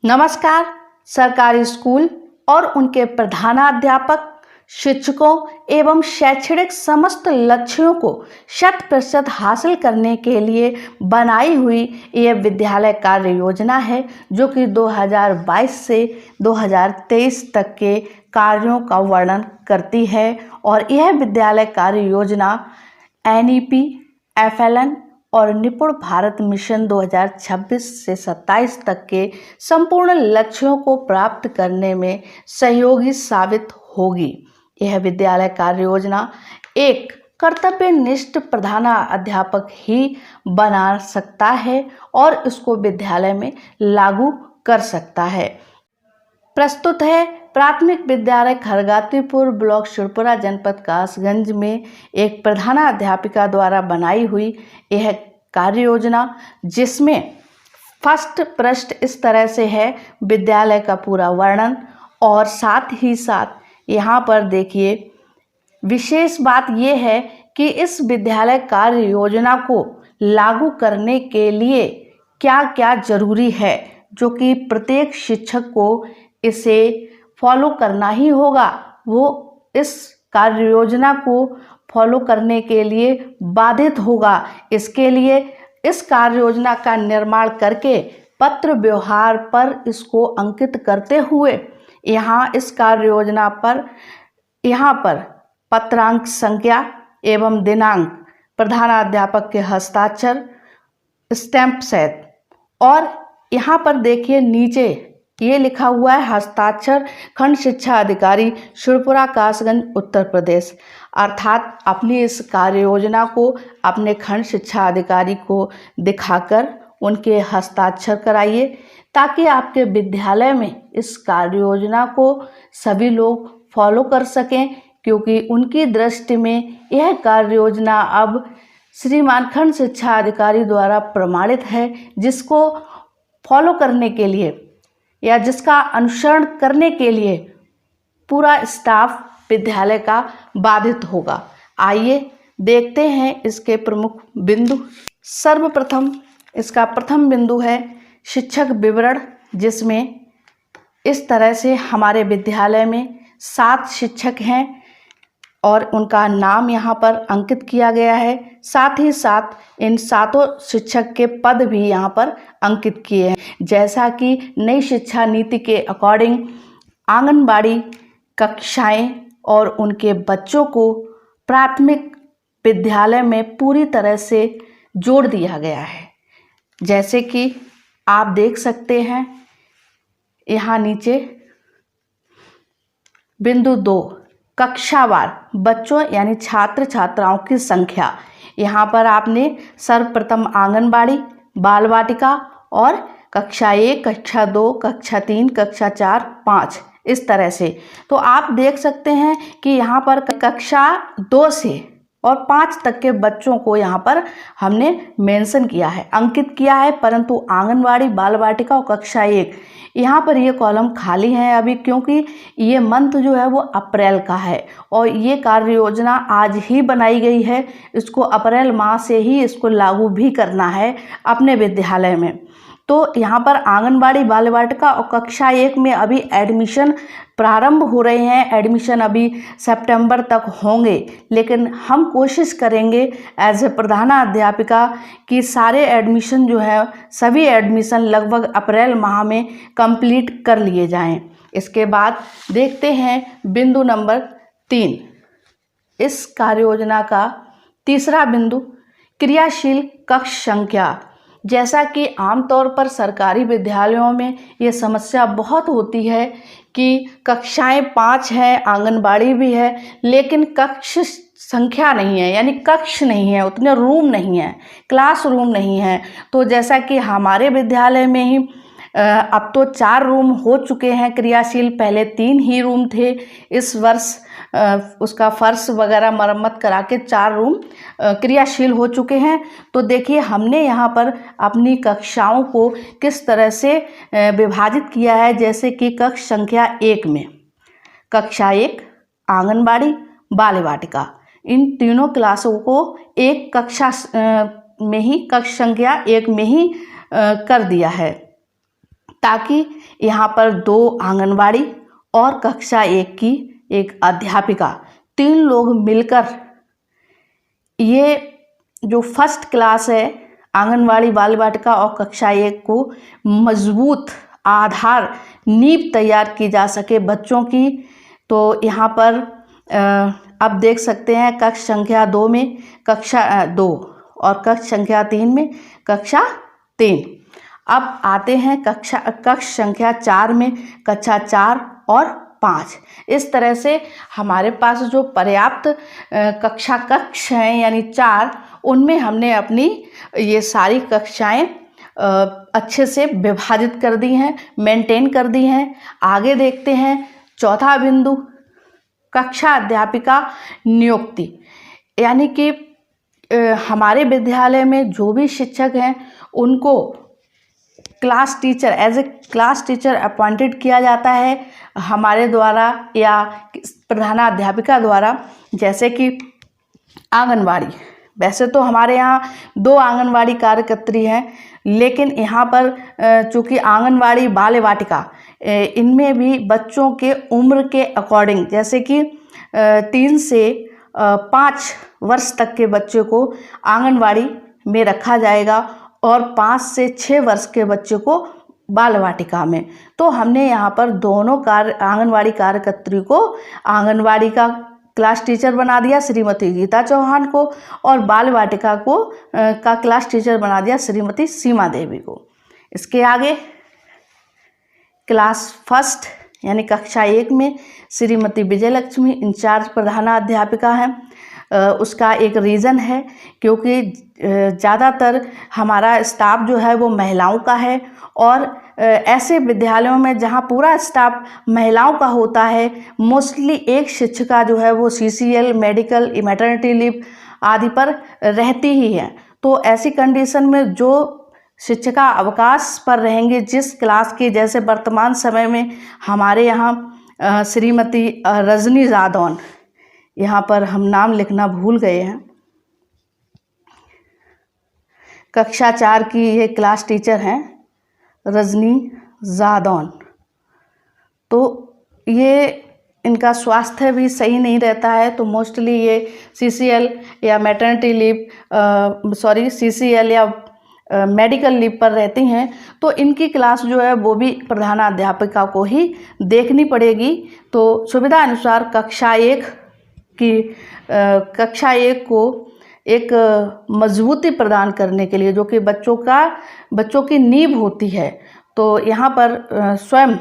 नमस्कार। सरकारी स्कूल और उनके प्रधानाध्यापक, शिक्षकों एवं शैक्षणिक समस्त लक्ष्यों को 100% हासिल करने के लिए बनाई हुई यह विद्यालय कार्य योजना है, जो कि 2022 से 2023 तक के कार्यों का वर्णन करती है। और यह विद्यालय कार्य योजना NEP, FLN और निपुण भारत मिशन 2026 से 27 तक के संपूर्ण लक्ष्यों को प्राप्त करने में सहयोगी साबित होगी। यह विद्यालय कार्य योजना एक कर्तव्यनिष्ठ प्रधानाध्यापक ही बना सकता है और इसको विद्यालय में लागू कर सकता है। प्रस्तुत है प्राथमिक विद्यालय खरगातीपुर, ब्लॉक शिवपुरा, जनपद कासगंज में एक प्रधानाध्यापिका द्वारा बनाई हुई यह कार्य योजना, जिसमें फर्स्ट पृष्ठ इस तरह से है विद्यालय का पूरा वर्णन। और साथ ही साथ यहाँ पर देखिए, विशेष बात यह है कि इस विद्यालय कार्य योजना को लागू करने के लिए क्या क्या जरूरी है, जो कि प्रत्येक शिक्षक को इसे फॉलो करना ही होगा। वो इस कार्य योजना को फॉलो करने के लिए बाधित होगा। इसके लिए इस कार्य योजना का निर्माण करके पत्र व्यवहार पर इसको अंकित करते हुए यहाँ इस कार्य योजना पर पत्रांक संख्या एवं दिनांक, प्रधानाध्यापक के हस्ताक्षर, स्टैंप सहित, और यहाँ पर देखिए नीचे ये लिखा हुआ है हस्ताक्षर खंड शिक्षा अधिकारी शिवपुरा कासगंज उत्तर प्रदेश। अर्थात अपनी इस कार्य योजना को अपने खंड शिक्षा अधिकारी को दिखाकर उनके हस्ताक्षर कराइए, ताकि आपके विद्यालय में इस कार्य योजना को सभी लोग फॉलो कर सकें, क्योंकि उनकी दृष्टि में यह कार्य योजना अब श्रीमान खंड शिक्षा अधिकारी द्वारा प्रमाणित है, जिसको फॉलो करने के लिए या जिसका अनुसरण करने के लिए पूरा स्टाफ विद्यालय का बाधित होगा। आइए देखते हैं इसके प्रमुख बिंदु। सर्वप्रथम इसका प्रथम बिंदु है शिक्षक विवरण, जिसमें इस तरह से हमारे विद्यालय में 7 शिक्षक हैं और उनका नाम यहाँ पर अंकित किया गया है। साथ ही साथ इन 7 शिक्षक के पद भी यहाँ पर अंकित किए हैं। जैसा कि नई शिक्षा नीति के अकॉर्डिंग आंगनबाड़ी कक्षाएं और उनके बच्चों को प्राथमिक विद्यालय में पूरी तरह से जोड़ दिया गया है। जैसे कि आप देख सकते हैं यहाँ नीचे बिंदु 2, कक्षावार बच्चों यानी छात्र छात्राओं की संख्या। यहाँ पर आपने सर्वप्रथम आंगनबाड़ी, बाल वाटिका और कक्षा 1, कक्षा 2, कक्षा 3, कक्षा 4, 5 इस तरह से। तो आप देख सकते हैं कि यहाँ पर कक्षा 2 से और 5 तक के बच्चों को यहाँ पर हमने मेंशन किया है, अंकित किया है, परंतु आंगनवाड़ी, बाल वाटिका और कक्षा 1 यहाँ पर ये कॉलम खाली हैं अभी, क्योंकि ये मंथ जो है वो अप्रैल का है और ये कार्य योजना आज ही बनाई गई है। इसको अप्रैल माह से ही इसको लागू भी करना है अपने विद्यालय में। तो यहाँ पर आंगनबाड़ी, बाल वाटिका और कक्षा 1 में अभी एडमिशन प्रारंभ हो रहे हैं। एडमिशन अभी सितंबर तक होंगे, लेकिन हम कोशिश करेंगे एज ए प्रधानाध्यापिका कि सारे एडमिशन जो है, सभी एडमिशन लगभग अप्रैल माह में कंप्लीट कर लिए जाएं। इसके बाद देखते हैं बिंदु नंबर 3, इस कार्य योजना का तीसरा बिंदु क्रियाशील कक्ष संख्या। जैसा कि आमतौर पर सरकारी विद्यालयों में ये समस्या बहुत होती है कि कक्षाएं 5 हैं, आंगनबाड़ी भी है, लेकिन कक्ष संख्या नहीं है, यानी कक्ष नहीं है, उतने रूम नहीं है, क्लासरूम नहीं है। तो जैसा कि हमारे विद्यालय में ही अब तो 4 रूम हो चुके हैं क्रियाशील, पहले 3 ही रूम थे। इस वर्ष उसका फर्श वगैरह मरम्मत करा के 4 रूम क्रियाशील हो चुके हैं। तो देखिए हमने यहाँ पर अपनी कक्षाओं को किस तरह से विभाजित किया है। जैसे कि कक्ष संख्या 1 में कक्षा 1, आंगनबाड़ी, बाल वाटिका, इन तीनों क्लासों को एक कक्षा में ही, कक्ष संख्या 1 में ही कर दिया है। ताकि यहाँ पर 2 आंगनवाड़ी और कक्षा 1 की एक अध्यापिका, 3 लोग मिलकर ये जो फर्स्ट क्लास है आंगनवाड़ी बाल वाटिका और कक्षा 1 को मजबूत आधार नींव तैयार की जा सके बच्चों की। तो यहाँ पर अब देख सकते हैं कक्ष संख्या 2 में कक्षा 2 और कक्ष संख्या 3 में कक्षा 3। अब आते हैं कक्ष संख्या 4 में कक्षा 4 और 5। इस तरह से हमारे पास जो पर्याप्त कक्ष हैं यानी 4, उनमें हमने अपनी ये सारी कक्षाएं अच्छे से विभाजित कर दी हैं, मेंटेन कर दी हैं। आगे देखते हैं चौथा बिंदु, कक्षा अध्यापिका नियुक्ति। यानी कि हमारे विद्यालय में जो भी शिक्षक हैं उनको class teacher as a class teacher appointed किया जाता है हमारे द्वारा या प्रधानाध्यापिका द्वारा। जैसे कि आंगनवाड़ी, वैसे तो हमारे यहाँ 2 आंगनवाड़ी कार्यकर्त्री हैं, लेकिन यहाँ पर चूँकि आंगनवाड़ी बाल वाटिका इनमें भी बच्चों के उम्र के अकॉर्डिंग, जैसे कि 3 से 5 वर्ष तक के बच्चे को आंगनवाड़ी में रखा जाएगा और 5 से 6 वर्ष के बच्चे को बाल वाटिका में। तो हमने यहाँ पर दोनों आंगनवाड़ी कार्यकर्त्री को आंगनवाड़ी का क्लास टीचर बना दिया श्रीमती गीता चौहान को, और बाल वाटिका को का क्लास टीचर बना दिया श्रीमती सीमा देवी को। इसके आगे क्लास फर्स्ट यानी कक्षा 1 में श्रीमती विजयलक्ष्मी इंचार्ज प्रधानाध्यापिका हैं। उसका एक रीज़न है क्योंकि ज़्यादातर हमारा स्टाफ जो है वो महिलाओं का है, और ऐसे विद्यालयों में जहाँ पूरा स्टाफ महिलाओं का होता है, मोस्टली एक शिक्षिका जो है वो CCL, मेडिकल, मैटरनिटी लीव आदि पर रहती ही है। तो ऐसी कंडीशन में जो शिक्षिका अवकाश पर रहेंगे जिस क्लास की, जैसे वर्तमान समय में हमारे यहाँ श्रीमती रजनी जादौन, यहाँ पर हम नाम लिखना भूल गए हैं, कक्षा 4 की ये क्लास टीचर हैं रजनी जादौन। तो ये इनका स्वास्थ्य भी सही नहीं रहता है, तो मोस्टली ये CCL या मैटरनिटी लीव CCL या मेडिकल लीव पर रहती हैं। तो इनकी क्लास जो है वो भी प्रधानाध्यापिका को ही देखनी पड़ेगी। तो सुविधा अनुसार कक्षा 1 को एक मजबूती प्रदान करने के लिए, जो कि बच्चों की नींव होती है, तो यहाँ पर स्वयं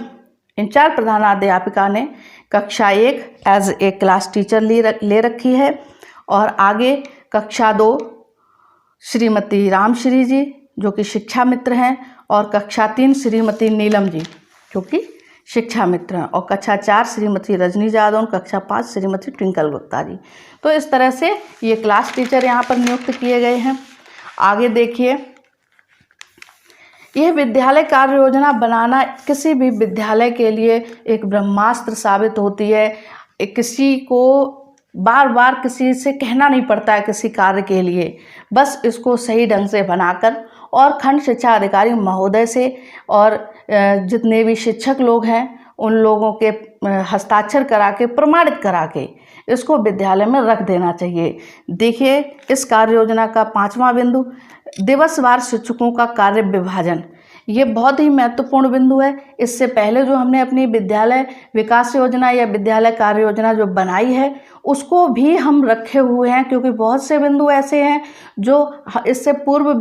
इंचार्ज प्रधानाध्यापिका ने कक्षा 1 एज ए क्लास टीचर ले रखी है। और आगे कक्षा 2 श्रीमती रामश्री जी जो कि शिक्षा मित्र हैं, और कक्षा 3 श्रीमती नीलम जी जो कि शिक्षा मित्र हैं, और कक्षा 4 श्रीमती रजनी जादौन, कक्षा 5 श्रीमती ट्विंकल गुप्ता जी। तो इस तरह से ये क्लास टीचर यहाँ पर नियुक्त किए गए हैं। आगे देखिए, यह विद्यालय कार्य योजना बनाना किसी भी विद्यालय के लिए एक ब्रह्मास्त्र साबित होती है। किसी को बार बार किसी से कहना नहीं पड़ता है किसी कार्य के लिए, बस इसको सही ढंग से बनाकर और खंड शिक्षा अधिकारी महोदय से और जितने भी शिक्षक लोग हैं उन लोगों के हस्ताक्षर करा के, प्रमाणित करा के इसको विद्यालय में रख देना चाहिए। देखिए, इस कार्य योजना का 5वां बिंदु, दिवसवार शिक्षकों का कार्य विभाजन। ये बहुत ही महत्वपूर्ण बिंदु है। इससे पहले जो हमने अपनी विद्यालय विकास योजना या विद्यालय कार्य योजना जो बनाई है उसको भी हम रखे हुए हैं, क्योंकि बहुत से बिंदु ऐसे हैं जो इससे पूर्व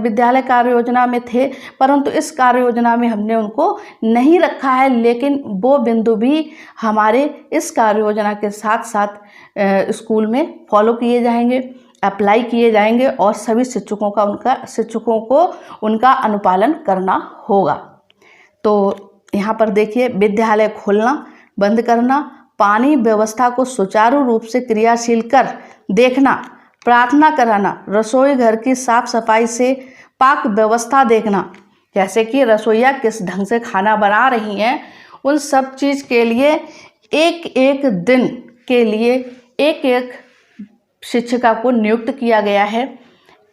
विद्यालय कार्य योजना में थे, परंतु इस कार्य योजना में हमने उनको नहीं रखा है। लेकिन वो बिंदु भी हमारे इस कार्य योजना के साथ साथ स्कूल में फॉलो किए जाएंगे, अप्लाई किए जाएंगे, और सभी शिक्षकों को उनका अनुपालन करना होगा। तो यहाँ पर देखिए, विद्यालय खोलना, बंद करना, पानी व्यवस्था को सुचारू रूप से क्रियाशील कर देखना, प्रार्थना कराना, रसोई घर की साफ सफाई से पाक व्यवस्था देखना, जैसे कि रसोइया किस ढंग से खाना बना रही हैं, उन सब चीज़ के लिए एक एक दिन के लिए एक एक शिक्षिका को नियुक्त किया गया है।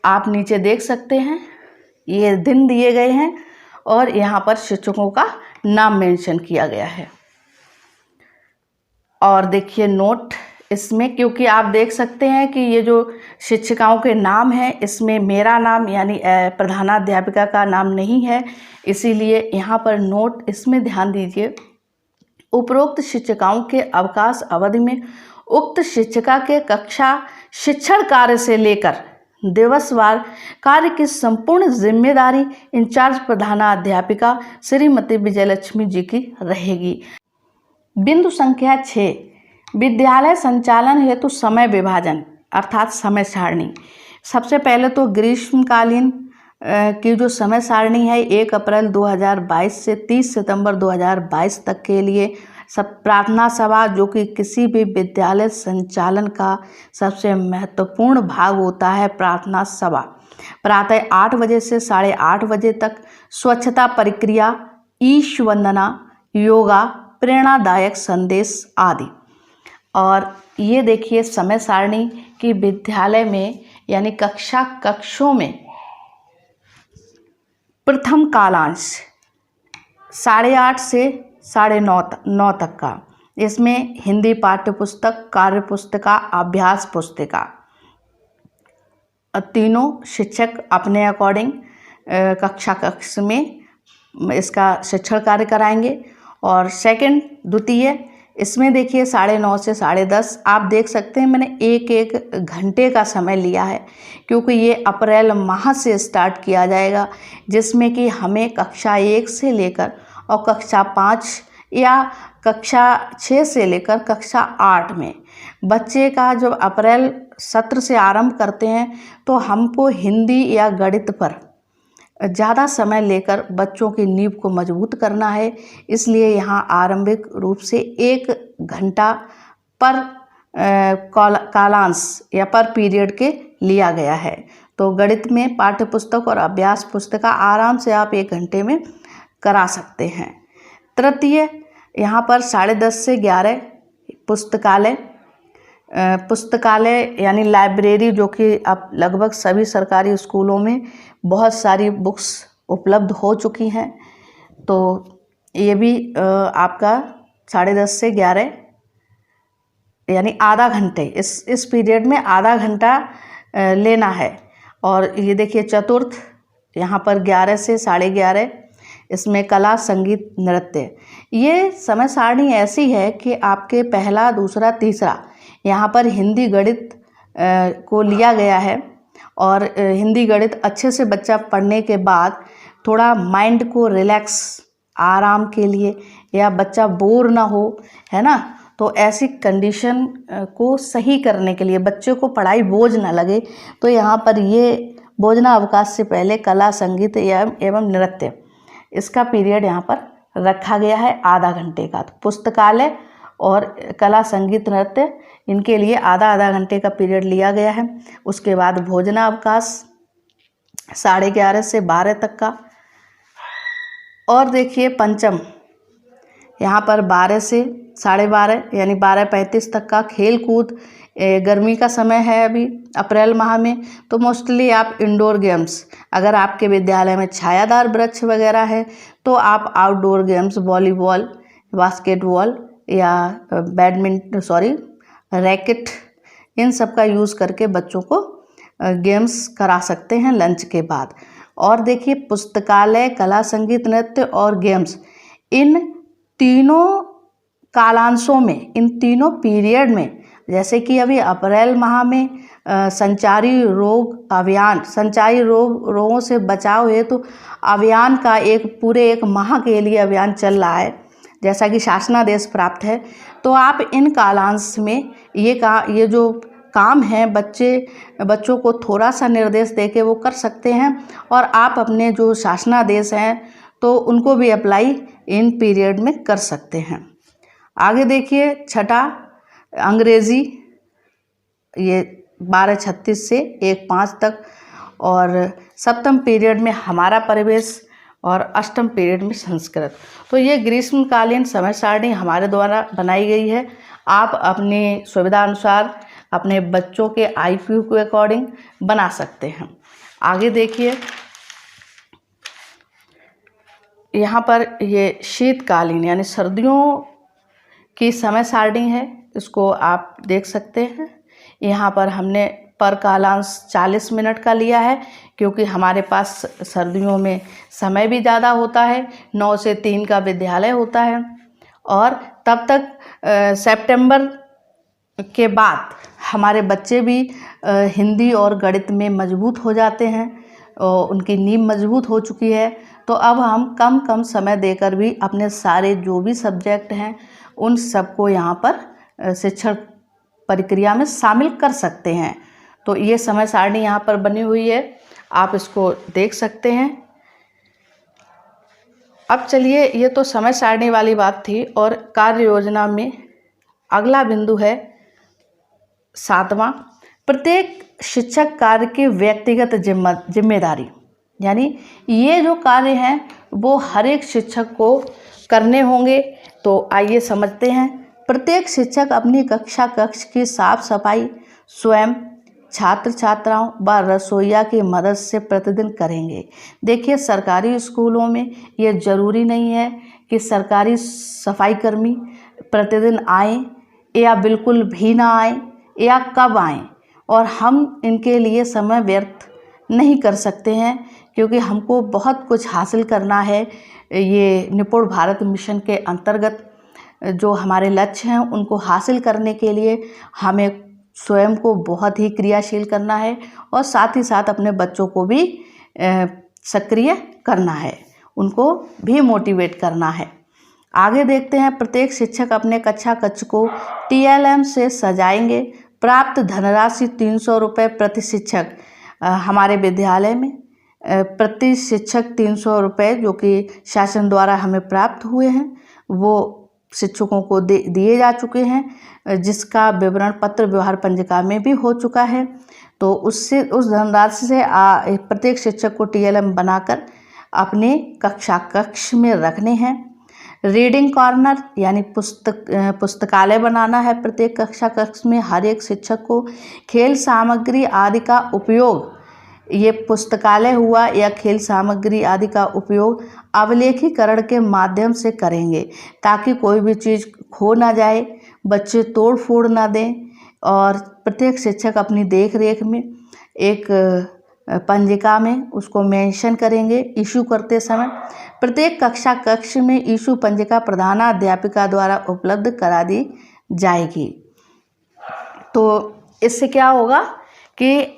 आप नीचे देख सकते हैं, ये दिन दिए गए हैं और यहाँ पर शिक्षकों का नाम मेंशन किया गया है। और देखिए नोट इसमें, क्योंकि आप देख सकते हैं कि ये जो शिक्षिकाओं के नाम हैं इसमें मेरा नाम यानी प्रधानाध्यापिका का नाम नहीं है, इसीलिए यहाँ पर नोट इसमें ध्यान दीजिए। उपरोक्त शिक्षिकाओं के अवकाश अवधि में उक्त शिक्षिका के कक्षा शिक्षण कार्य से लेकर दिवसवार कार्य की संपूर्ण जिम्मेदारी इंचार्ज प्रधानाध्यापिका श्रीमती विजयलक्ष्मी जी की रहेगी। बिंदु संख्या 6, विद्यालय संचालन हेतु समय विभाजन अर्थात समय सारणी। सबसे पहले तो ग्रीष्मकालीन की जो समय सारणी है 1 अप्रैल 2022 से 30 सितंबर 2022 तक के लिए सब प्रार्थना सभा, जो कि किसी भी विद्यालय संचालन का सबसे महत्वपूर्ण भाग होता है, प्रार्थना सभा प्रातः 8 बजे से 8:30 बजे तक, स्वच्छता परिक्रिया, ईश वंदना, योगा, प्रेरणादायक संदेश आदि। और ये देखिए समय सारणी कि विद्यालय में यानी कक्षों में प्रथम कालांश 8:30 से 9:30 तक का, इसमें हिंदी पाठ्य पुस्तक, कार्य पुस्तिका, अभ्यास पुस्तिका, तीनों शिक्षक अपने अकॉर्डिंग कक्ष में इसका शिक्षण कार्य कराएंगे। और सेकंड द्वितीय इसमें देखिए 9:30 से 10:30, आप देख सकते हैं मैंने एक घंटे का समय लिया है, क्योंकि ये अप्रैल माह से स्टार्ट किया जाएगा, जिसमें कि हमें कक्षा 1 से लेकर और कक्षा 5 या कक्षा 6 से लेकर कक्षा 8 में बच्चे का जब अप्रैल सत्र से आरंभ करते हैं तो हमको हिंदी या गणित पर ज़्यादा समय लेकर बच्चों की नींव को मजबूत करना है। इसलिए यहाँ आरंभिक रूप से 1 घंटा पर कालांश या पर पीरियड के लिया गया है। तो गणित में पाठ्य पुस्तक और अभ्यास पुस्तिका आराम से आप 1 घंटे में करा सकते हैं। तृतीय यहाँ पर 10:30 से 11 पुस्तकालय यानी लाइब्रेरी, जो कि अब लगभग सभी सरकारी स्कूलों में बहुत सारी बुक्स उपलब्ध हो चुकी हैं। तो ये भी आपका 10:30 से 11 यानी आधा घंटे, इस पीरियड में आधा घंटा लेना है। और ये देखिए चतुर्थ यहाँ पर 11 से 11:30, इसमें कला, संगीत, नृत्य। ये समय सारणी ऐसी है कि आपके पहला, दूसरा, तीसरा यहाँ पर हिंदी गणित को लिया गया है। और हिंदी गणित अच्छे से बच्चा पढ़ने के बाद थोड़ा माइंड को रिलैक्स, आराम के लिए, या बच्चा बोर ना हो, है ना, तो ऐसी कंडीशन को सही करने के लिए, बच्चे को पढ़ाई बोझ ना लगे, तो यहाँ पर ये भोजना अवकाश से पहले कला, संगीत एवं नृत्य, इसका पीरियड यहाँ पर रखा गया है आधा घंटे का। तो पुस्तकालय और कला, संगीत, नृत्य, इनके लिए आधा घंटे का पीरियड लिया गया है। उसके बाद भोजनावकाश 11:30 से 12 तक का। और देखिए पंचम यहाँ पर 12 से 12:30 यानी 12:35 तक का खेल कूद। गर्मी का समय है अभी अप्रैल माह में, तो मोस्टली आप इंडोर गेम्स, अगर आपके विद्यालय में छायादार वृक्ष वगैरह है तो आप आउटडोर गेम्स, वॉलीबॉल, बास्केटबॉल या रैकेट, इन सब का यूज़ करके बच्चों को गेम्स करा सकते हैं लंच के बाद। और देखिए पुस्तकालय, कला, संगीत, नृत्य और गेम्स, इन तीनों कालांशों में, इन तीनों पीरियड में, जैसे कि अभी अप्रैल माह में संचारी रोग अभियान, संचारी रोगों से बचाव हेतु अभियान का पूरे एक माह के लिए अभियान चल रहा है, जैसा कि शासनादेश प्राप्त है। तो आप इन कालांश में ये जो काम है बच्चों को थोड़ा सा निर्देश देके वो कर सकते हैं, और आप अपने जो शासनादेश हैं तो उनको भी अप्लाई इन पीरियड में कर सकते हैं। आगे देखिए छठा अंग्रेज़ी, ये 12:36 से 1:05 तक। और सप्तम पीरियड में हमारा परिवेश और अष्टम पीरियड में संस्कृत। तो ये ग्रीष्मकालीन समय सारणी हमारे द्वारा बनाई गई है। आप अपनी सुविधा अनुसार अपने बच्चों के IQ के अकॉर्डिंग बना सकते हैं। आगे देखिए यहाँ पर ये शीतकालीन यानी सर्दियों की समय सारणी है, इसको आप देख सकते हैं। यहाँ पर हमने पर कालांश 40 मिनट का लिया है, क्योंकि हमारे पास सर्दियों में समय भी ज़्यादा होता है, 9 से 3 का विद्यालय होता है, और तब तक सितंबर के बाद हमारे बच्चे भी हिंदी और गणित में मजबूत हो जाते हैं, और उनकी नींव मजबूत हो चुकी है। तो अब हम कम कम समय देकर भी अपने सारे जो भी सब्जेक्ट हैं उन सबको यहाँ पर शिक्षण प्रक्रिया में शामिल कर सकते हैं। तो ये समय सारणी यहाँ पर बनी हुई है, आप इसको देख सकते हैं। अब चलिए, ये तो समय सारणी वाली बात थी, और कार्य योजना में अगला बिंदु है 7वां, प्रत्येक शिक्षक कार्य की व्यक्तिगत जिम्मेदारी। यानी ये जो कार्य हैं वो हर एक शिक्षक को करने होंगे। तो आइए समझते हैं। प्रत्येक शिक्षक अपनी कक्ष की साफ सफाई स्वयं, छात्र छात्राओं व रसोइया की मदद से प्रतिदिन करेंगे। देखिए, सरकारी स्कूलों में ये ज़रूरी नहीं है कि सरकारी सफाई कर्मी प्रतिदिन आएँ या बिल्कुल भी ना आएँ या कब आएँ, और हम इनके लिए समय व्यर्थ नहीं कर सकते हैं, क्योंकि हमको बहुत कुछ हासिल करना है। ये निपुण भारत मिशन के अंतर्गत जो हमारे लक्ष्य हैं उनको हासिल करने के लिए हमें स्वयं को बहुत ही क्रियाशील करना है, और साथ ही साथ अपने बच्चों को भी सक्रिय करना है, उनको भी मोटिवेट करना है। आगे देखते हैं। प्रत्येक शिक्षक अपने कक्ष को TLM से सजाएंगे। प्राप्त धनराशि 300 रुपये प्रति शिक्षक। हमारे विद्यालय में प्रति शिक्षक 300 रुपये जो कि शासन द्वारा हमें प्राप्त हुए हैं, वो शिक्षकों को दिए जा चुके हैं, जिसका विवरण पत्र व्यवहार पंजिका में भी हो चुका है। तो उस धनराशि से प्रत्येक शिक्षक को TLM बनाकर अपने कक्ष में रखने हैं। रीडिंग कॉर्नर यानी पुस्तकालय बनाना है प्रत्येक कक्ष में हर एक शिक्षक को। खेल सामग्री आदि का उपयोग, ये पुस्तकालय हुआ या खेल सामग्री आदि का उपयोग अवलेखीकरण के माध्यम से करेंगे, ताकि कोई भी चीज़ खो ना जाए, बच्चे तोड़ फोड़ ना दें। और प्रत्येक शिक्षक अपनी देख रेख में एक पंजिका में उसको मेंशन करेंगे इशू करते समय। प्रत्येक कक्ष में इशू पंजिका प्रधानाध्यापिका द्वारा उपलब्ध करा दी जाएगी। तो इससे क्या होगा कि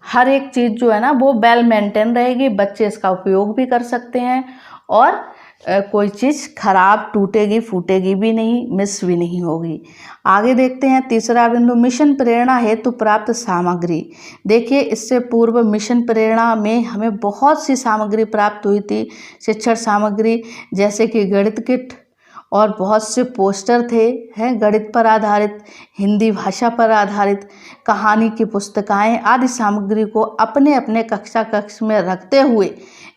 हर एक चीज़ जो है ना वो वेल मेंटेन रहेगी, बच्चे इसका उपयोग भी कर सकते हैं, और कोई चीज़ खराब टूटेगी फूटेगी भी नहीं, मिस भी नहीं होगी। आगे देखते हैं। तीसरा बिंदु, मिशन प्रेरणा हेतु प्राप्त सामग्री। देखिए, इससे पूर्व मिशन प्रेरणा में हमें बहुत सी सामग्री प्राप्त हुई थी, शिक्षण सामग्री, जैसे कि गणित किट और बहुत से पोस्टर थे हैं गणित पर आधारित, हिंदी भाषा पर आधारित, कहानी की पुस्तकाएं आदि सामग्री को अपने अपने कक्ष में रखते हुए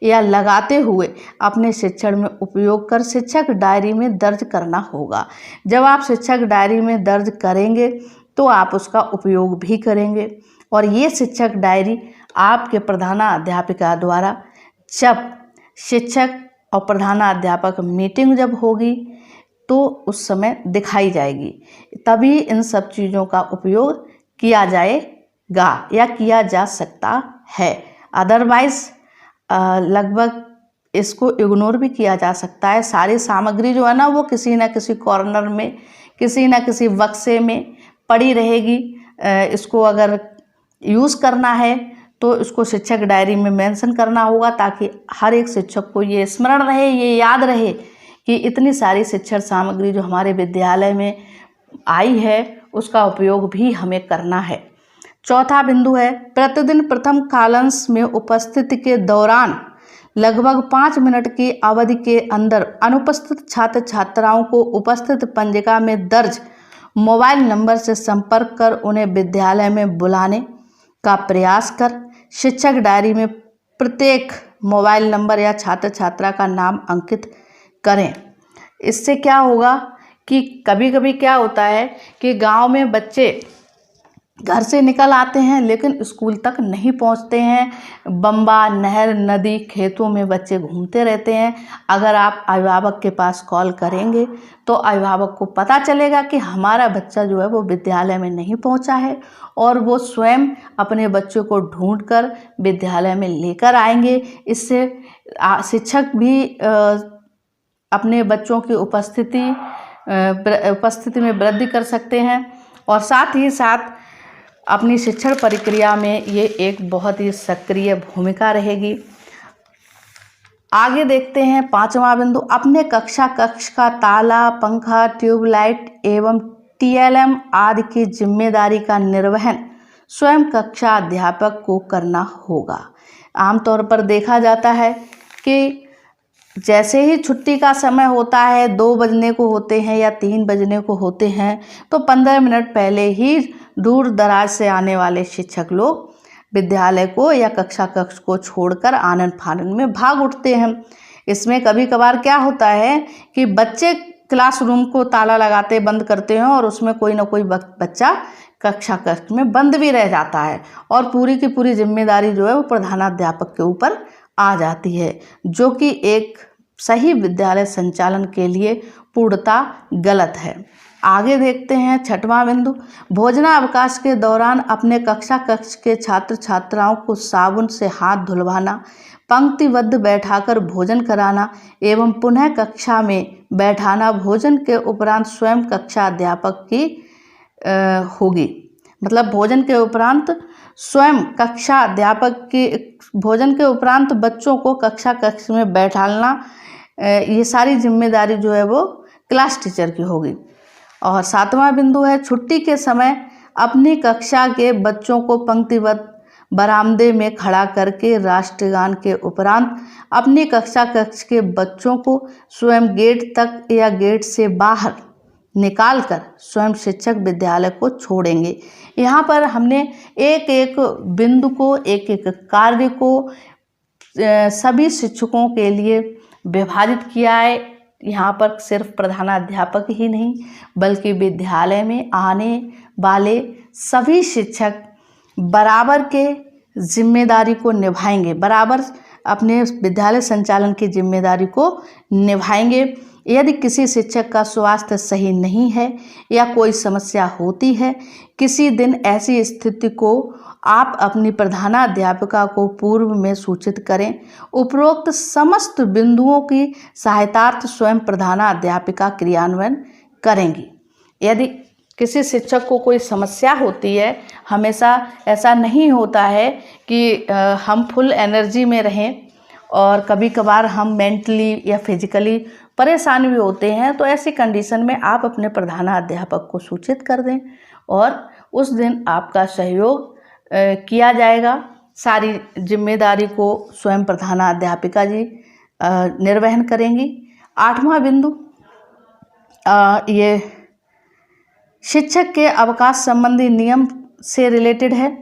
या लगाते हुए अपने शिक्षण में उपयोग कर शिक्षक डायरी में दर्ज करना होगा। जब आप शिक्षक डायरी में दर्ज करेंगे तो आप उसका उपयोग भी करेंगे, और ये शिक्षक डायरी आपके प्रधानाध्यापिका द्वारा जब शिक्षक और प्रधानाध्यापक मीटिंग जब होगी तो उस समय दिखाई जाएगी, तभी इन सब चीज़ों का उपयोग किया जाएगा या किया जा सकता है। अदरवाइज लगभग इसको इग्नोर भी किया जा सकता है। सारी सामग्री जो है ना वो किसी न किसी कॉर्नर में, किसी न किसी बक्से में पड़ी रहेगी। इसको अगर यूज़ करना है तो इसको शिक्षक डायरी में मेंशन करना होगा, ताकि हर एक शिक्षक को ये स्मरण रहे, ये याद रहे कि इतनी सारी शिक्षण सामग्री जो हमारे विद्यालय में आई है उसका उपयोग भी हमें करना है। चौथा बिंदु है, प्रतिदिन प्रथम कालांश में उपस्थिति के दौरान लगभग 5 मिनट की अवधि के अंदर अनुपस्थित छात्र छात्राओं को उपस्थित पंजिका में दर्ज मोबाइल नंबर से संपर्क कर उन्हें विद्यालय में बुलाने का प्रयास कर शिक्षक डायरी में प्रत्येक मोबाइल नंबर या छात्र छात्रा का नाम अंकित करें। इससे क्या होगा कि कभी कभी क्या होता है कि गांव में बच्चे घर से निकल आते हैं लेकिन स्कूल तक नहीं पहुंचते हैं। बम्बा, नहर, नदी, खेतों में बच्चे घूमते रहते हैं। अगर आप अभिभावक के पास कॉल करेंगे तो अभिभावक को पता चलेगा कि हमारा बच्चा जो है वो विद्यालय में नहीं पहुंचा है, और वो स्वयं अपने बच्चों को ढूंढकर विद्यालय में लेकर आएंगे। इससे शिक्षक भी अपने बच्चों की उपस्थिति में वृद्धि कर सकते हैं, और साथ ही साथ अपनी शिक्षण प्रक्रिया में ये एक बहुत ही सक्रिय भूमिका रहेगी। आगे देखते हैं 5वां बिंदु, अपने कक्ष का ताला, पंखा, ट्यूबलाइट एवं टीएलएम आदि की जिम्मेदारी का निर्वहन स्वयं कक्षा अध्यापक को करना होगा। आमतौर पर देखा जाता है कि जैसे ही छुट्टी का समय होता है, 2 बजने को होते हैं या 3 बजने को होते हैं, तो 15 मिनट पहले ही दूर दराज से आने वाले शिक्षक लोग विद्यालय को या कक्ष को छोड़कर आनन फानन में भाग उठते हैं। इसमें कभी कभार क्या होता है कि बच्चे क्लासरूम को ताला लगाते बंद करते हैं और उसमें कोई ना कोई बच्चा कक्ष में बंद भी रह जाता है, और पूरी की पूरी जिम्मेदारी जो है वो प्रधानाध्यापक के ऊपर आ जाती है, जो कि एक सही विद्यालय संचालन के लिए पूर्णतः गलत है। आगे देखते हैं 6वां बिंदु, भोजनावकाश के दौरान अपने कक्ष के छात्र छात्राओं को साबुन से हाथ धुलवाना, पंक्तिबद्ध बैठाकर भोजन कराना एवं पुनः कक्षा में बैठाना भोजन के उपरांत स्वयं कक्षा अध्यापक की होगी। मतलब भोजन के उपरांत स्वयं कक्षा अध्यापक की, भोजन के उपरांत बच्चों को कक्ष में बैठाना, ये सारी जिम्मेदारी जो है वो क्लास टीचर की होगी। और 7वां बिंदु है, छुट्टी के समय अपनी कक्षा के बच्चों को पंक्तिबद्ध बरामदे में खड़ा करके राष्ट्रगान के उपरांत अपनी कक्षा के बच्चों को स्वयं गेट तक या गेट से बाहर निकालकर स्वयं शिक्षक विद्यालय को छोड़ेंगे। यहाँ पर हमने एक एक बिंदु को, एक एक कार्य को सभी शिक्षकों के लिए विभाजित किया है। यहाँ पर सिर्फ प्रधानाध्यापक ही नहीं बल्कि विद्यालय में आने वाले सभी शिक्षक बराबर के जिम्मेदारी को निभाएंगे, बराबर अपने विद्यालय संचालन की जिम्मेदारी को निभाएंगे। यदि किसी शिक्षक का स्वास्थ्य सही नहीं है या कोई समस्या होती है, किसी दिन ऐसी स्थिति को आप अपनी प्रधानाध्यापिका को पूर्व में सूचित करें। उपरोक्त समस्त बिंदुओं की सहायतार्थ स्वयं प्रधानाध्यापिका क्रियान्वयन करेंगी। यदि किसी शिक्षक को कोई समस्या होती है, हमेशा ऐसा नहीं होता है कि हम फुल एनर्जी में रहें, और कभी कभार हम मेंटली या फिजिकली परेशान भी होते हैं, तो ऐसी कंडीशन में आप अपने प्रधानाध्यापक को सूचित कर दें और उस दिन आपका सहयोग किया जाएगा। सारी जिम्मेदारी को स्वयं प्रधानाध्यापिका जी निर्वहन करेंगी। 8वां बिंदु ये शिक्षक के अवकाश संबंधी नियम से रिलेटेड है,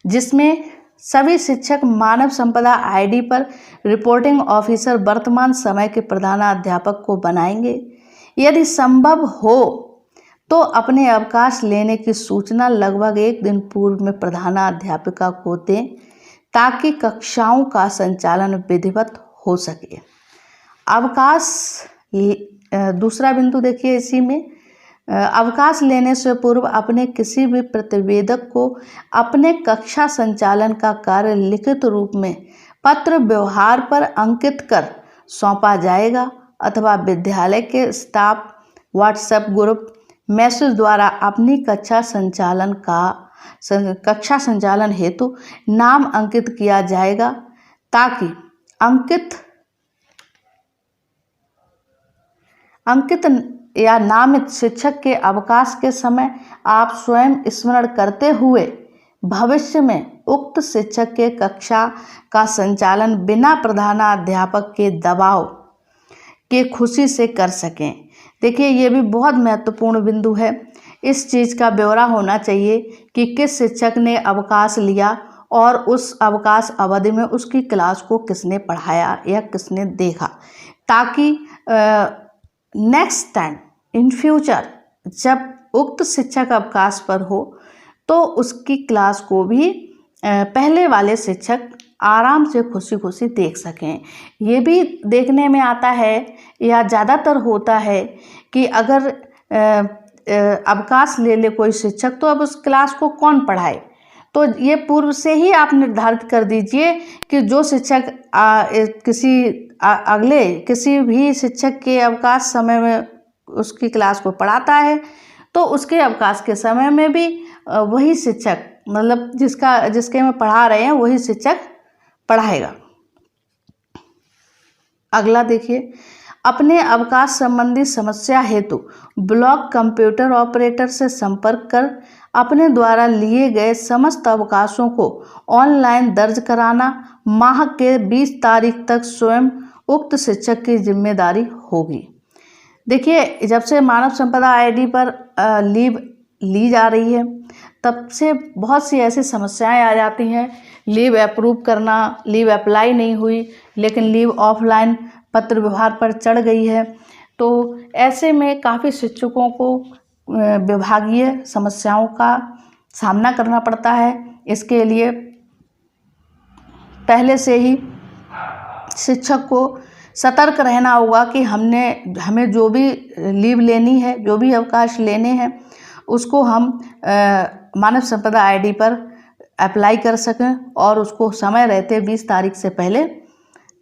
जिसमें सभी शिक्षक मानव संपदा आईडी पर रिपोर्टिंग ऑफिसर वर्तमान समय के प्रधानाध्यापक को बनाएंगे। यदि संभव हो तो अपने अवकाश लेने की सूचना लगभग 1 दिन पूर्व में प्रधानाध्यापिका को दें ताकि कक्षाओं का संचालन विधिवत हो सके। अवकाश, दूसरा बिंदु देखिए इसी में, अवकाश लेने से पूर्व अपने किसी भी प्रतिवेदक को अपने कक्षा संचालन का कार्य लिखित रूप में पत्र व्यवहार पर अंकित कर सौंपा जाएगा अथवा विद्यालय के स्टाफ व्हाट्सएप ग्रुप मैसेज द्वारा अपनी कक्षा संचालन हेतु नाम अंकित किया जाएगा, ताकि अंकित या नामित शिक्षक के अवकाश के समय आप स्वयं स्मरण करते हुए भविष्य में उक्त शिक्षक के कक्षा का संचालन बिना प्रधानाध्यापक के दबाव के खुशी से कर सकें। देखिए, ये भी बहुत महत्वपूर्ण बिंदु है। इस चीज़ का ब्यौरा होना चाहिए कि किस शिक्षक ने अवकाश लिया और उस अवकाश अवधि में उसकी क्लास को किसने पढ़ाया या किसने देखा, ताकि नेक्स्ट टाइम इन फ्यूचर जब उक्त शिक्षक अवकाश पर हो तो उसकी क्लास को भी पहले वाले शिक्षक आराम से खुशी खुशी देख सकें। ये भी देखने में आता है या ज़्यादातर होता है कि अगर अवकाश ले ले कोई शिक्षक तो अब उस क्लास को कौन पढ़ाए। तो ये पूर्व से ही आप निर्धारित कर दीजिए कि जो शिक्षक किसी भी शिक्षक के अवकाश समय में उसकी क्लास को पढ़ाता है तो उसके अवकाश के समय में भी वही शिक्षक, मतलब जिसके में पढ़ा रहे हैं वही शिक्षक पढ़ाएगा। अगला देखिए, अपने अवकाश संबंधी समस्या हेतु ब्लॉक कंप्यूटर ऑपरेटर से संपर्क कर अपने द्वारा लिए गए समस्त अवकाशों को ऑनलाइन दर्ज कराना माह के 20 तारीख तक स्वयं उक्त शिक्षक की जिम्मेदारी होगी। देखिए, जब से मानव संपदा आईडी पर लीव ली जा रही है तब से बहुत सी ऐसी समस्याएं आ जाती हैं। लीव अप्रूव करना, लीव अप्लाई नहीं हुई लेकिन लीव ऑफलाइन पत्र व्यवहार पर चढ़ गई है। तो ऐसे में काफ़ी शिक्षकों को विभागीय समस्याओं का सामना करना पड़ता है। इसके लिए पहले से ही शिक्षक को सतर्क रहना होगा कि हमें जो भी लीव लेनी है, जो भी अवकाश लेने हैं उसको हम मानव संपदा आईडी पर अप्लाई कर सकें और उसको समय रहते 20 तारीख से पहले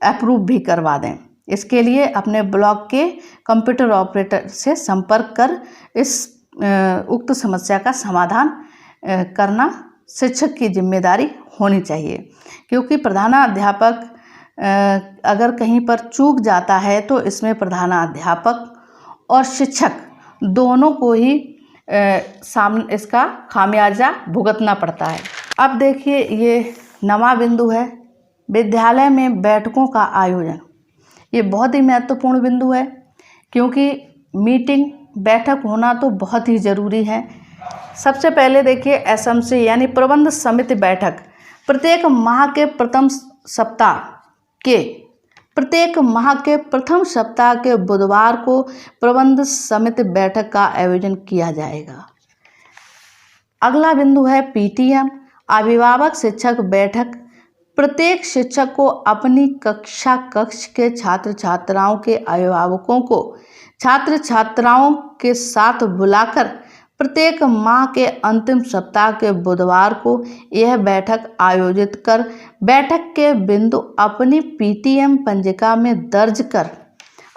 अप्रूव भी करवा दें। इसके लिए अपने ब्लॉक के कंप्यूटर ऑपरेटर से संपर्क कर इस उक्त समस्या का समाधान करना शिक्षक की जिम्मेदारी होनी चाहिए, क्योंकि प्रधानाध्यापक अगर कहीं पर चूक जाता है तो इसमें प्रधानाध्यापक और शिक्षक दोनों को ही इसका खामियाजा भुगतना पड़ता है। अब देखिए, ये नवा बिंदु है, विद्यालय में बैठकों का आयोजन। ये बहुत ही महत्वपूर्ण बिंदु है क्योंकि मीटिंग बैठक होना तो बहुत ही ज़रूरी है। सबसे पहले देखिए, एसएमसी यानी प्रबंध समिति बैठक प्रत्येक माह के प्रथम सप्ताह के बुधवार को प्रबंध समिति बैठक का आयोजन किया जाएगा। अगला बिंदु है पीटीएम अभिभावक शिक्षक बैठक। प्रत्येक शिक्षक को अपनी कक्षा कक्ष के छात्र छात्राओं के अभिभावकों को छात्र छात्राओं के साथ बुलाकर प्रत्येक माह के अंतिम सप्ताह के बुधवार को यह बैठक आयोजित कर बैठक के बिंदु अपनी पीटीएम पंजिका में दर्ज कर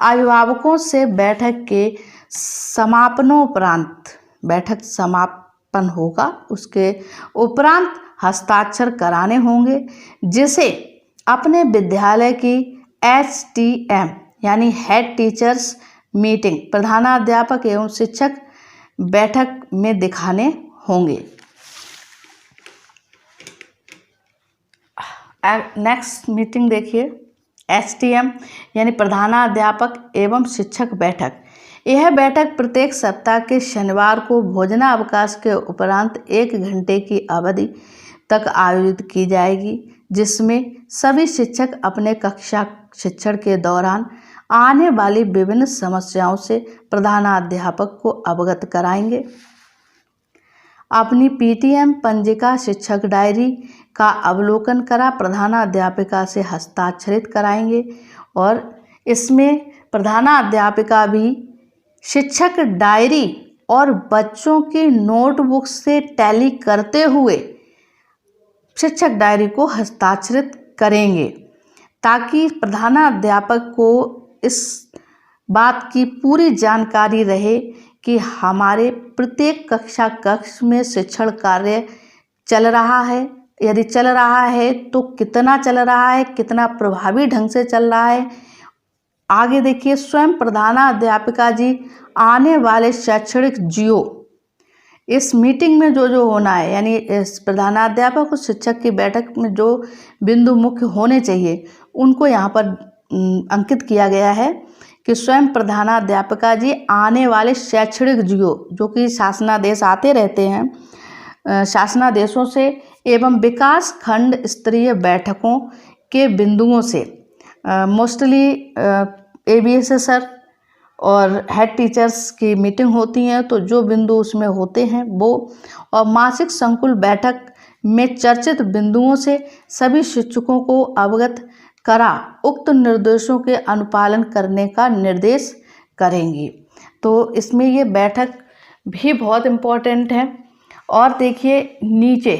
अभिभावकों से बैठक के समापनोपरांत, बैठक समापन होगा उसके उपरांत हस्ताक्षर कराने होंगे, जिसे अपने विद्यालय की HTM यानी हेड टीचर्स मीटिंग प्रधानाध्यापक एवं शिक्षक बैठक में दिखाने होंगे। नेक्स्ट मीटिंग देखिए, HTM यानी प्रधानाध्यापक एवं शिक्षक बैठक। यह बैठक प्रत्येक सप्ताह के शनिवार को भोजनावकाश के उपरांत 1 घंटे की अवधि तक आयोजित की जाएगी, जिसमें सभी शिक्षक अपने कक्षा शिक्षण के दौरान आने वाली विभिन्न समस्याओं से प्रधानाध्यापक को अवगत कराएंगे। अपनी पीटीएम पंजिका शिक्षक डायरी का अवलोकन करा प्रधानाध्यापिका से हस्ताक्षरित कराएंगे और इसमें प्रधानाध्यापिका भी शिक्षक डायरी और बच्चों की नोटबुक से टैली करते हुए शिक्षक डायरी को हस्ताक्षरित करेंगे, ताकि प्रधानाध्यापक को इस बात की पूरी जानकारी रहे कि हमारे प्रत्येक कक्षा कक्ष में शिक्षण कार्य चल रहा है। यदि चल रहा है तो कितना चल रहा है, कितना प्रभावी ढंग से चल रहा है। आगे देखिए, स्वयं प्रधानाध्यापिका जी आने वाले शैक्षणिक जियो इस मीटिंग में जो होना है, यानी इस प्रधानाध्यापक और शिक्षक की बैठक में जो बिंदु मुख्य होने चाहिए उनको यहाँ पर अंकित किया गया है कि स्वयं प्रधानाध्यापिका जी आने वाले शैक्षणिक जियो, जो कि शासनादेश आते रहते हैं, शासनादेशों से एवं विकास खंड स्तरीय बैठकों के बिंदुओं से मोस्टली ABSSR और हेड टीचर्स की मीटिंग होती हैं, तो जो बिंदु उसमें होते हैं वो, और मासिक संकुल बैठक में चर्चित बिंदुओं से सभी शिक्षकों को अवगत करा उक्त निर्देशों के अनुपालन करने का निर्देश करेंगी। तो इसमें ये बैठक भी बहुत इम्पोर्टेंट है। और देखिए नीचे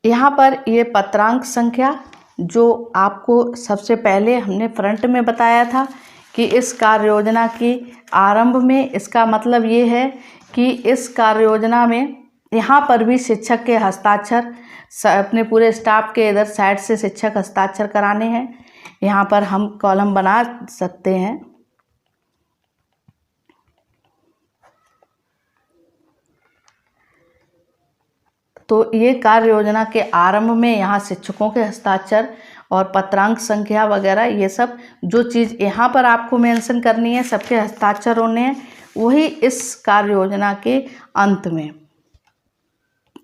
यहाँ पर ये पत्रांक संख्या, जो आपको सबसे पहले हमने फ्रंट में बताया था कि इस कार्य योजना की आरंभ में, इसका मतलब ये है कि इस कार्य योजना में यहाँ पर भी शिक्षक के हस्ताक्षर, अपने पूरे स्टाफ के इधर साइड से शिक्षक हस्ताक्षर कराने हैं। यहाँ पर हम कॉलम बना सकते हैं। तो ये कार्य योजना के आरंभ में यहाँ शिक्षकों के हस्ताक्षर और पत्रांक संख्या वगैरह, ये सब जो चीज़ यहाँ पर आपको मेंशन करनी है, सबके हस्ताक्षर होने हैं। वही इस कार्य योजना के अंत में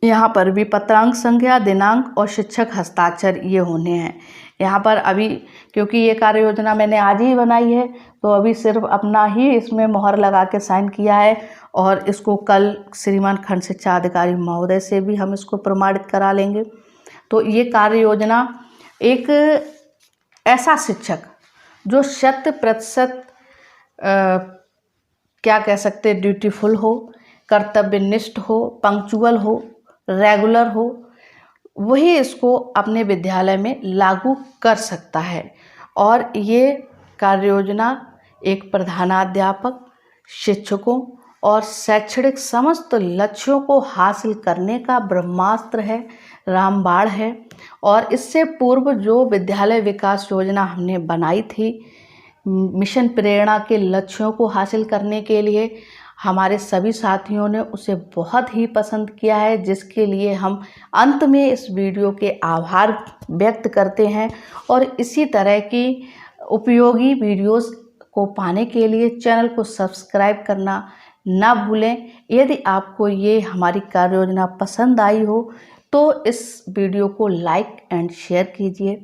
यहाँ पर भी पत्रांक संख्या, दिनांक और शिक्षक हस्ताक्षर ये होने हैं। यहाँ पर अभी क्योंकि ये कार्य योजना मैंने आज ही बनाई है, तो अभी सिर्फ अपना ही इसमें मोहर लगा के साइन किया है, और इसको कल श्रीमान खंड शिक्षा अधिकारी महोदय से भी हम इसको प्रमाणित करा लेंगे। तो ये कार्य योजना एक ऐसा शिक्षक जो 100% क्या कह सकते, ड्यूटीफुल हो, कर्तव्यनिष्ठ हो, पंक्चुअल हो, रेगुलर हो, वही इसको अपने विद्यालय में लागू कर सकता है। और ये कार्य योजना एक प्रधानाध्यापक, शिक्षकों और शैक्षणिक समस्त लक्ष्यों को हासिल करने का ब्रह्मास्त्र है, रामबाण है। और इससे पूर्व जो विद्यालय विकास योजना हमने बनाई थी मिशन प्रेरणा के लक्ष्यों को हासिल करने के लिए, हमारे सभी साथियों ने उसे बहुत ही पसंद किया है, जिसके लिए हम अंत में इस वीडियो के आभार व्यक्त करते हैं। और इसी तरह की उपयोगी वीडियोस को पाने के लिए चैनल को सब्सक्राइब करना ना भूलें। यदि आपको ये हमारी कार्य योजना पसंद आई हो तो इस वीडियो को लाइक एंड शेयर कीजिए।